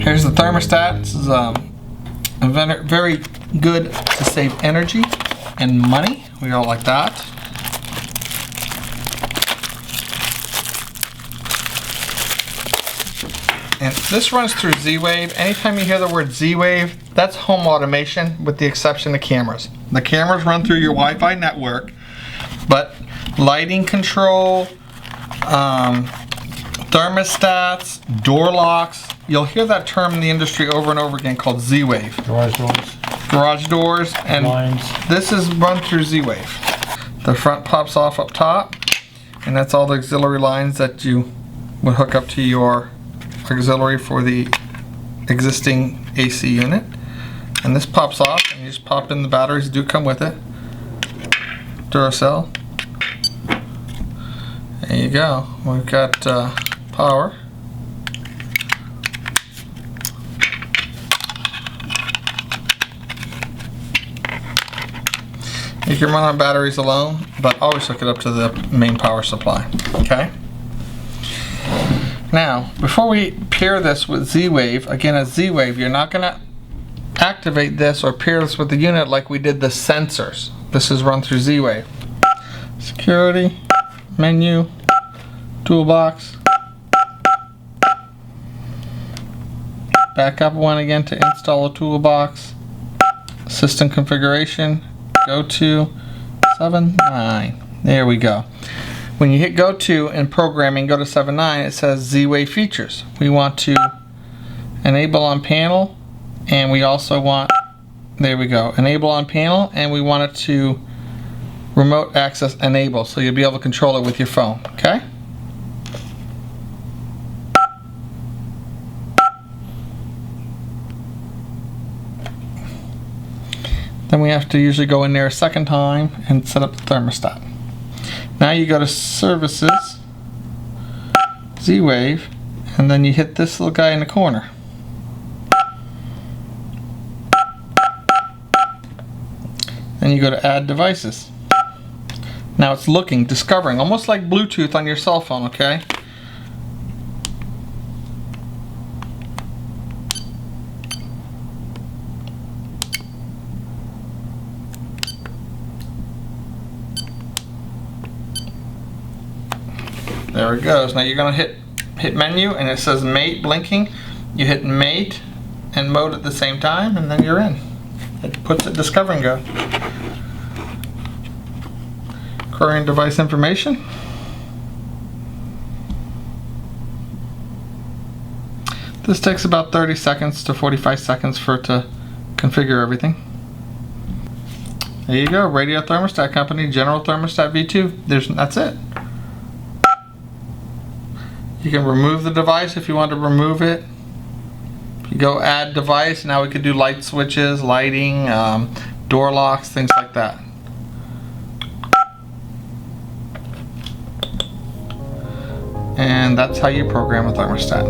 Here's the thermostat. This is very good to save energy and money. We all like that. And this runs through Z-Wave. Anytime you hear the word Z-Wave, that's home automation with the exception of cameras. The cameras run through your Wi-Fi network, but lighting control, thermostats, door locks, you'll hear that term in the industry over and over again called Z-Wave. Garage doors. Garage doors and Blinds. This is run through Z-Wave. The front pops off up top, and that's all the auxiliary lines that you would hook up to your auxiliary for the existing AC unit. And this pops off, and you just pop in the batteries. Do come with it. Duracell. There you go. We've got power. You can run on batteries alone, but always hook it up to the main power supply. Okay? Now, before we pair this with Z-Wave, again a Z-Wave, you're not going to activate this or pair this with the unit like we did the sensors. This is run through Z-Wave. Security, menu, toolbox. Back up one again to install a toolbox. System configuration, go to 7.9. There we go. When you hit go to in programming, go to 7.9, it says Z-Wave features. We want to enable on panel, and we also want, there we go, enable on panel, and we want it to remote access enable, so you'll be able to control it with your phone, okay? Then we have to usually go in there a second time and set up the thermostat. Now you go to services, Z-Wave, and then you hit this little guy in the corner. Then you go to add devices. Now it's looking, discovering, almost like Bluetooth on your cell phone, okay? There it goes. Now you're going to hit menu, and it says mate blinking. You hit mate and mode at the same time, and then you're in. It puts it discover and go. Querying device information. This takes about 30 seconds to 45 seconds for it to configure everything. There you go. Radio Thermostat Company, General Thermostat V2. That's it. You can remove the device if you want to remove it. You go add device. Now we could do light switches, lighting, door locks, things like that. And that's how you program a thermostat.